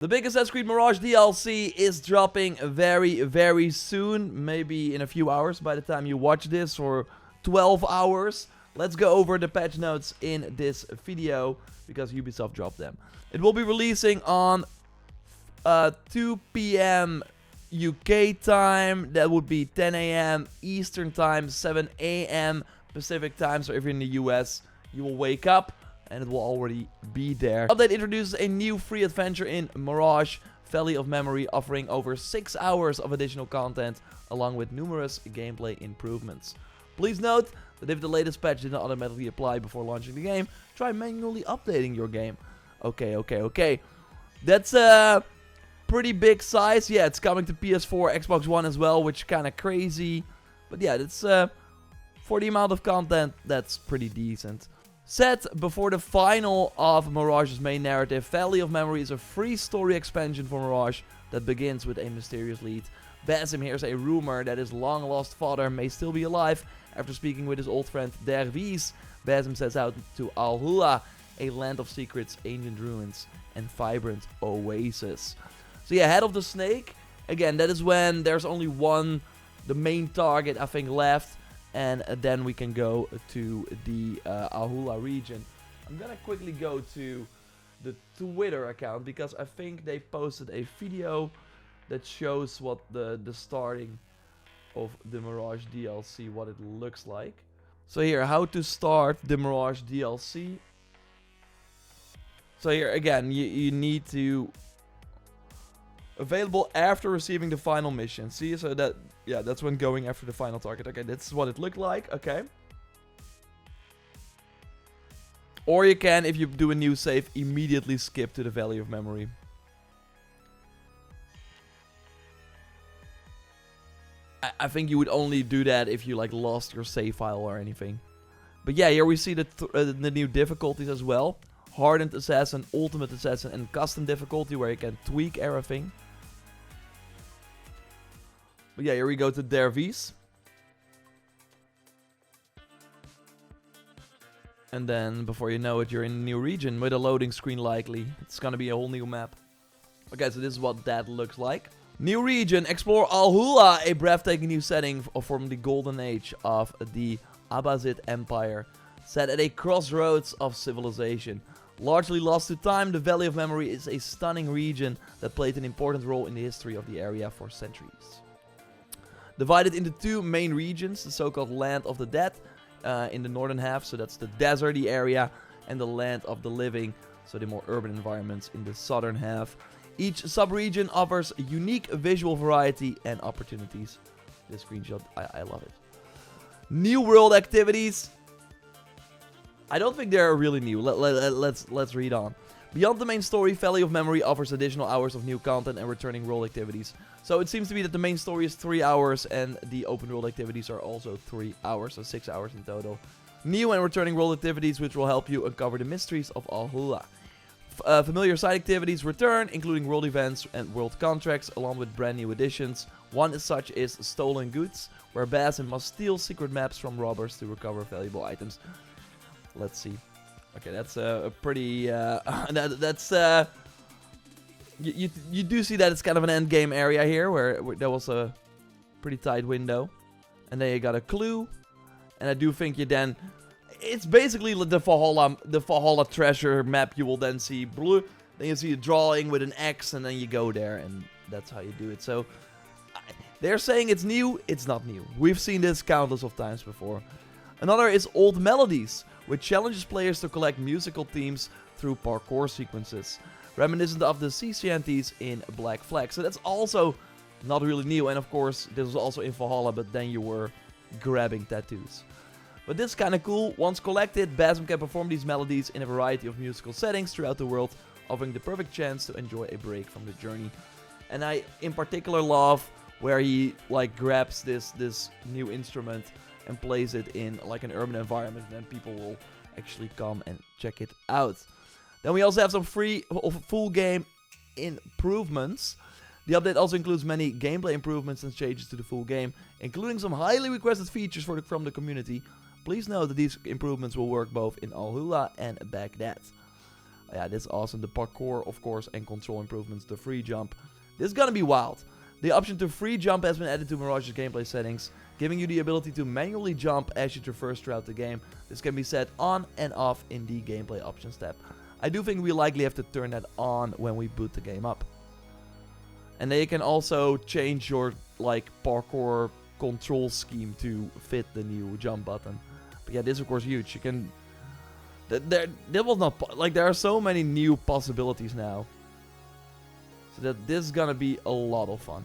The big Assassin's Creed Mirage DLC is dropping very, very soon. Maybe in a few hours by the time you watch this, or 12 hours. Let's go over the patch notes in this video, because Ubisoft dropped them. It will be releasing on 2 PM UK time. That would be 10 AM Eastern time, 7 AM Pacific time. So if you're in the US, you will wake up and it will already be there. The update introduces a new free adventure in Mirage, Valley of Memory, offering over 6 hours of additional content, along with numerous gameplay improvements. Please note that if the latest patch did not automatically apply before launching the game, try manually updating your game. Okay. That's a pretty big size. Yeah, it's coming to PS4, Xbox One as well, which is kind of crazy. But yeah, that's for the amount of content, that's pretty decent. Set before the final of Mirage's main narrative, Valley of Memory is a free story expansion for Mirage that begins with a mysterious lead. Basim hears a rumor that his long-lost father may still be alive. After speaking with his old friend Dervis, Basim sets out to Al-Hula, a land of secrets, ancient ruins, and vibrant oasis. So yeah, Head of the Snake. Again, that is when there's only one, the main target, I think, left. And then we can go to the Al-Hula region. I'm gonna quickly go to the Twitter account, because I think they posted a video that shows what the starting of the Mirage DLC, what it looks like. So here, how to start the Mirage DLC. So here, again, you need to... Available after receiving the final mission. See, so that, yeah, that's when going after the final target. Okay, that's what it looked like. Okay. Or you can, if you do a new save, immediately skip to the Valley of Memory. I think you would only do that if you like lost your save file or anything. But yeah, here we see the new difficulties as well. Hardened Assassin, Ultimate Assassin, and Custom difficulty, where you can tweak everything. But yeah, here we go to Dervis. And then, before you know it, you're in a new region with a loading screen likely. It's gonna be a whole new map. Okay, so this is what that looks like. New region, explore Al-Hula, a breathtaking new setting from the golden age of the Abbasid Empire, set at a crossroads of civilization. Largely lost to time, the Valley of Memory is a stunning region that played an important role in the history of the area for centuries. Divided into two main regions, the so-called Land of the Dead in the northern half, so that's the deserty area, and the Land of the Living, so the more urban environments in the southern half. Each sub-region offers unique visual variety and opportunities. This screenshot, I love it. New world activities. I don't think they're really new. Let's read on. Beyond the main story, Valley of Memory offers additional hours of new content and returning world activities. So it seems to be that the main story is 3 hours and the open world activities are also 3 hours, so 6 hours in total. New and returning world activities which will help you uncover the mysteries of Al-Hula. Familiar side activities return, including world events and world contracts, along with brand new additions. One such is Stolen Goods, where Basim must steal secret maps from robbers to recover valuable items. Let's see. Okay, that's a pretty... You do see that it's kind of an end game area here, where there was a pretty tight window. And then you got a clue. And I do think you then... It's basically the Valhalla treasure map. You will then see blue. Then you see a drawing with an X, and then you go there, and that's how you do it. So, they're saying it's new. It's not new. We've seen this countless of times before. Another is Old Melodies, which challenges players to collect musical themes through parkour sequences, reminiscent of the CCNTs in Black Flag. So that's also not really new, and of course this was also in Valhalla, but then you were grabbing tattoos. But this is kind of cool. Once collected, Basim can perform these melodies in a variety of musical settings throughout the world, offering the perfect chance to enjoy a break from the journey. And I in particular love where he like grabs this new instrument and plays it in like an urban environment, and then people will actually come and check it out. Then we also have some free full game improvements. The update also includes many gameplay improvements and changes to the full game, including some highly requested features from the community. Please note that these improvements will work both in Al-Hula and Baghdad. Yeah, this is awesome. The parkour, of course, and control improvements. The free jump. This is gonna be wild. The option to free jump has been added to Mirage's gameplay settings, giving you the ability to manually jump as you traverse throughout the game. This can be set on and off in the gameplay options tab. I do think we likely have to turn that on when we boot the game up. And then you can also change your like parkour control scheme to fit the new jump button. But yeah, this is of course huge. You can there was not like there are so many new possibilities now. So that this is gonna be a lot of fun.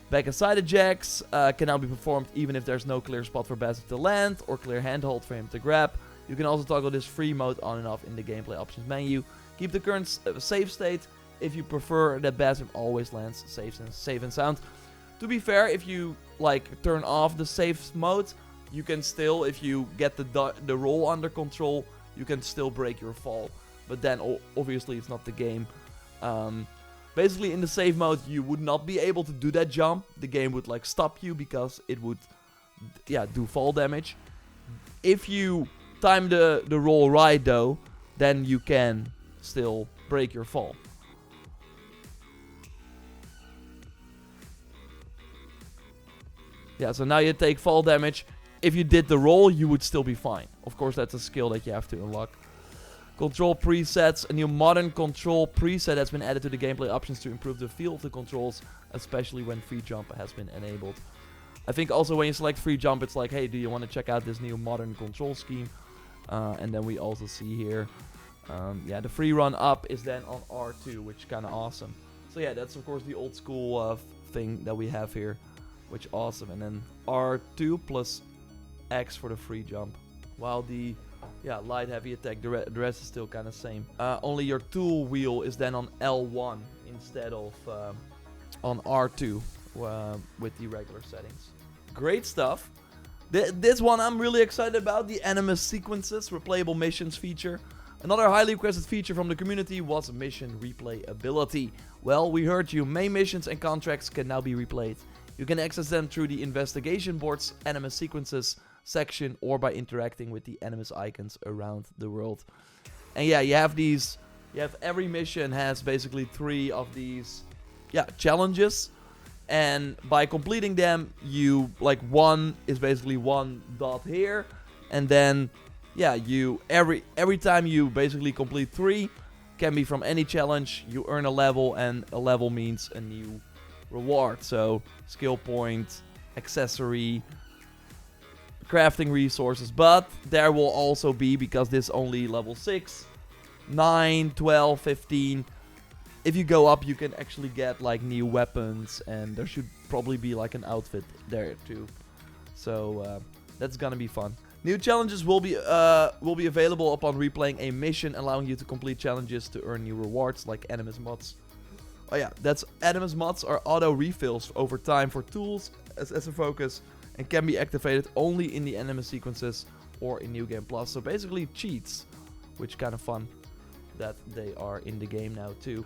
Back and side ejects can now be performed even if there's no clear spot for Basim to land or clear handhold for him to grab. You can also toggle this free mode on and off in the gameplay options menu. Keep the current save state if you prefer that Basim always lands safe and sound. To be fair, if you like turn off the safe mode, you can still, if you get the roll under control, you can still break your fall. But then obviously it's not the game. Basically in the safe mode you would not be able to do that jump. The game would like stop you because it would do fall damage. If you time the roll right though, then you can still break your fall. Yeah, so now you take fall damage. If you did the roll, you would still be fine. Of course, that's a skill that you have to unlock. Control presets. A new modern control preset has been added to the gameplay options to improve the feel of the controls, especially when free jump has been enabled. I think also when you select free jump, it's like, hey, do you want to check out this new modern control scheme? And then we also see here, the free run up is then on R2, which is kind of awesome. So yeah, that's of course the old school thing that we have here, which awesome. And then R2 plus X for the free jump. While the light heavy attack, the rest is still kind of same. Only your tool wheel is then on L1 instead of on R2 with the regular settings. Great stuff. This one I'm really excited about, the animus sequences replayable missions feature. Another highly requested feature from the community was mission replayability. Well, we heard you. Main missions and contracts can now be replayed. You can access them through the investigation board's animus sequences section or by interacting with the animus icons around the world. And yeah, you have every mission has basically 3 of these challenges, and by completing them you one is basically 1 dot here, and then every time you basically complete 3, can be from any challenge, you earn a level, and a level means a new reward. So skill point, accessory, crafting resources. But there will also be, because this is only level 6, 9, 12, 15. If you go up, you can actually get like new weapons, and there should probably be like an outfit there too. So that's gonna be fun. New challenges will be available upon replaying a mission, allowing you to complete challenges to earn new rewards like animus mods. Oh yeah, that's animus mods are auto refills over time for tools as a focus, and can be activated only in the animus sequences or in New Game Plus. So basically cheats, which is kind of fun that they are in the game now too.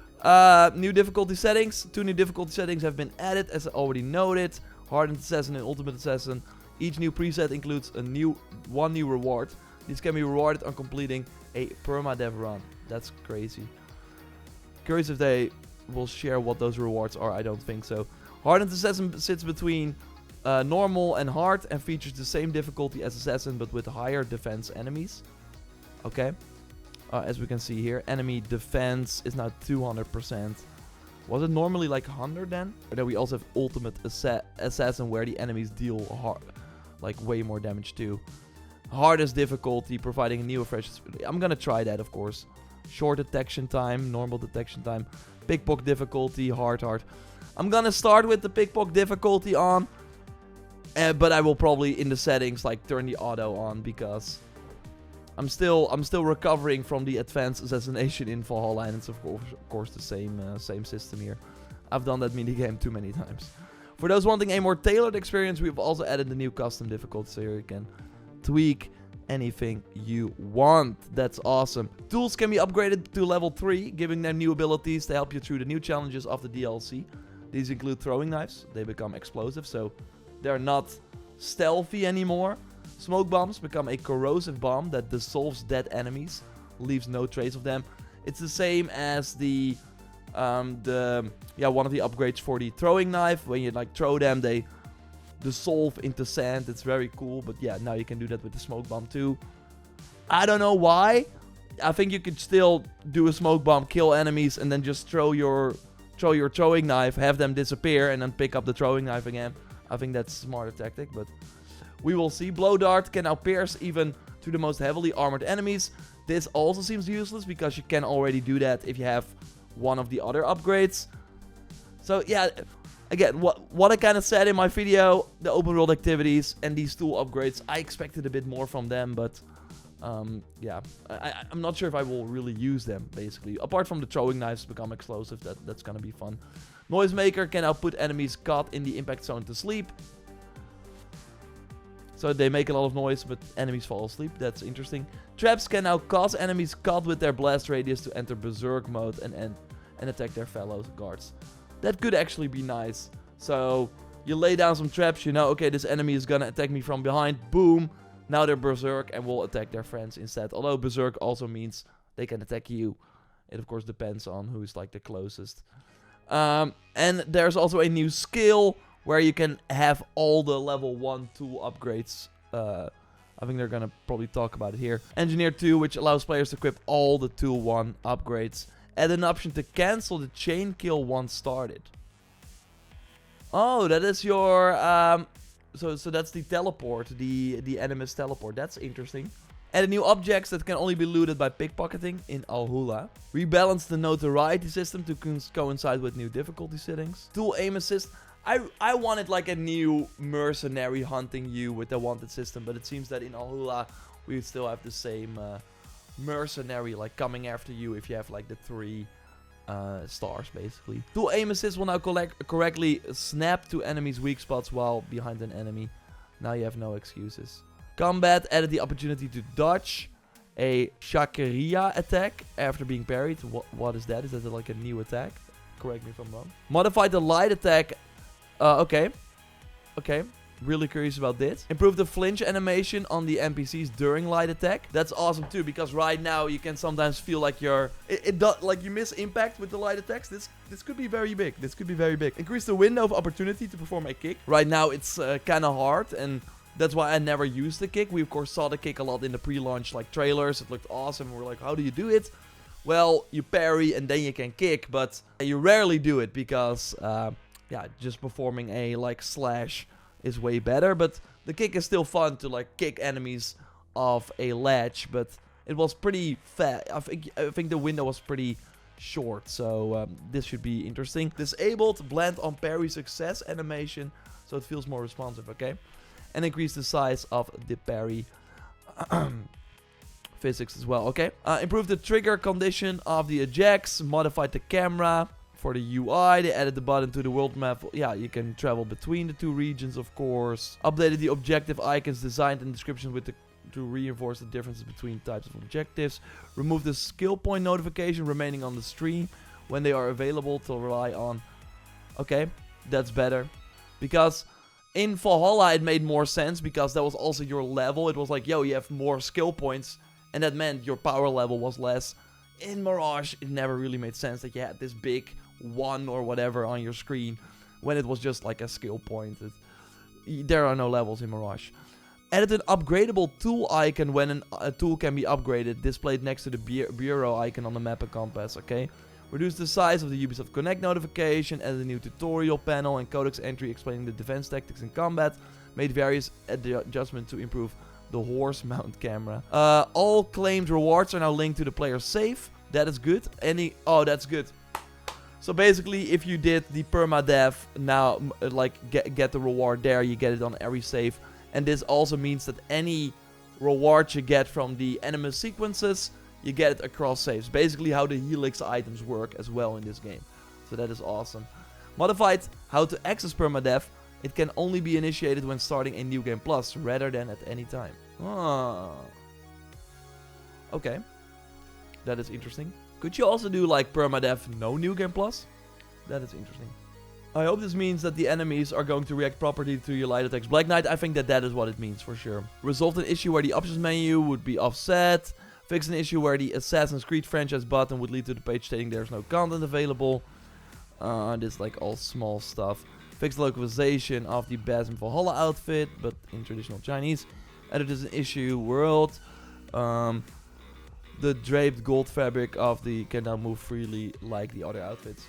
New difficulty settings. 2 new difficulty settings have been added, as I already noted. Hardened Assassin and Ultimate Assassin. Each new preset includes one new reward. These can be rewarded on completing a permadeath run. That's crazy. Curious if they will share what those rewards are. I don't think so. Hardened Assassin sits between normal and hard and features the same difficulty as Assassin but with higher defense enemies. Okay. As we can see here, enemy defense is now 200%. Was it normally like 100 then? Or then we also have Ultimate Assassin where the enemies deal way more damage too. Hardest difficulty, providing a new fresh. I'm gonna try that, of course. Short detection time, normal detection time, pickpocket difficulty, hard. I'm gonna start with the pickpocket difficulty on, but I will probably in the settings turn the auto on, because I'm still recovering from the advanced assassination in Valhalla, and it's of course the same system here. I've done that minigame too many times. For those wanting a more tailored experience, we've also added the new custom difficulty, so you can tweak anything you want. That's awesome. Tools can be upgraded to level 3, giving them new abilities to help you through the new challenges of the DLC. These include throwing knives. They become explosive, so they're not stealthy anymore. Smoke bombs become a corrosive bomb that dissolves dead enemies, leaves no trace of them. It's the same as the one of the upgrades for the throwing knife. When you like throw them, they dissolve into sand. It's very cool. But yeah, now you can do that with the smoke bomb too. I don't know why. I think you could still do a smoke bomb, kill enemies, and then just throw your throwing knife, have them disappear, and then pick up the throwing knife again. I think that's a smarter tactic, but we will see. Blow dart can now pierce even to the most heavily armored enemies. This also seems useless because you can already do that if you have one of the other upgrades. So yeah, again, what I kind of said in my video, the open world activities and these tool upgrades, I expected a bit more from them, but yeah, I'm not sure if I will really use them, basically. Apart from the throwing knives become explosive, that's gonna be fun. Noisemaker can now put enemies caught in the impact zone to sleep. So they make a lot of noise, but enemies fall asleep. That's interesting. Traps can now cause enemies caught with their blast radius to enter berserk mode and attack their fellow guards. That could actually be nice. So you lay down some traps, you know, okay, this enemy is gonna attack me from behind. Boom. Now they're berserk and will attack their friends instead. Although berserk also means they can attack you. It of course depends on who's like the closest. And there's also a new skill where you can have all the level 1 tool upgrades. I think they're gonna probably talk about it here. Engineer 2, which allows players to equip all the tool 1 upgrades. Add an option to cancel the chain kill once started. Oh, that is your so that's the teleport, the enemy's teleport. That's interesting. Add new objects that can only be looted by pickpocketing in Alhula. Rebalance the notoriety system to coincide with new difficulty settings. Tool aim assist. I wanted like a new mercenary hunting you with the wanted system, but it seems that in Alhula we still have the same mercenary like coming after you if you have like the 3 stars basically. Tool aim assist will now correctly snap to enemies' weak spots while behind an enemy. Now you have no excuses. Combat added the opportunity to dodge a Shakeria attack after being parried. What is that? Is that like a new attack? Correct me if I'm wrong. Modified the light attack. Okay. Really curious about this. Improve the flinch animation on the NPCs during light attack. That's awesome too, because right now you can sometimes feel like like you miss impact with the light attacks. This could be very big. This could be very big. Increase the window of opportunity to perform a kick. Right now it's kind of hard, and that's why I never used the kick. We of course saw the kick a lot in the pre-launch like trailers. It looked awesome. We're like, how do you do it? Well, you parry and then you can kick, but you rarely do it because yeah, just performing a like slash is way better, but the kick is still fun to like kick enemies off a ledge, but it was pretty fast. I think the window was pretty short, so this should be interesting. Disabled blend on parry success animation, so it feels more responsive, okay? And increase the size of the parry physics as well, okay? Improve the trigger condition of the ejects, modified the camera. For the UI, they added the button to the world map. Yeah, you can travel between the 2 regions, of course. Updated the objective icons designed and description to reinforce the differences between types of objectives. Remove the skill point notification remaining on the stream when they are available to rely on. Okay, that's better. Because in Valhalla it made more sense because that was also your level. It was like, yo, you have more skill points, and that meant your power level was less. In Mirage, it never really made sense that you had this big 1 or whatever on your screen when it was just like a skill point. There are no levels in Mirage. Added an upgradable tool icon when a tool can be upgraded, displayed next to the bureau icon on the map and compass, okay? Reduced the size of the Ubisoft Connect notification, added a new tutorial panel and codex entry explaining the defense tactics in combat, made various adjustments to improve the horse mount camera. All claimed rewards are now linked to the player's save. That is good. Oh, that's good. So basically, if you did the permadeath, now like get the reward there, you get it on every save. And this also means that any reward you get from the enemy sequences, you get it across saves. Basically how the helix items work as well in this game. So that is awesome. Modified how to access permadeath. It can only be initiated when starting a New Game Plus, rather than at any time. Ah. Okay. That is interesting. Could you also do like permadeath no New Game Plus? That is interesting. I hope this means that the enemies are going to react properly to your light attacks. Black Knight, I think that is what it means for sure. Resolved an issue where the options menu would be offset. Fix an issue where the Assassin's Creed franchise button would lead to the page stating there's no content available. This like all small stuff. Fix the localization of the Basim Valhalla outfit, but in traditional Chinese. Edit is an issue world. The draped gold fabric of the can now move freely like the other outfits.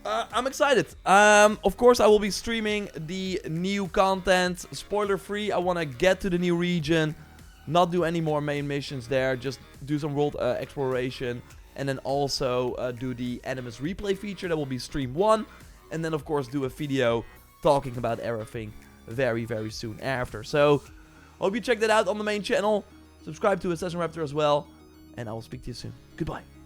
I'm excited. Of course, I will be streaming the new content. Spoiler free, I want to get to the new region. Not do any more main missions there. Just do some world exploration. And then also do the Animus replay feature. That will be stream 1. And then, of course, do a video talking about everything very, very soon after. So, hope you check that out on the main channel. Subscribe to JorRaptor as well. And I will speak to you soon. Goodbye.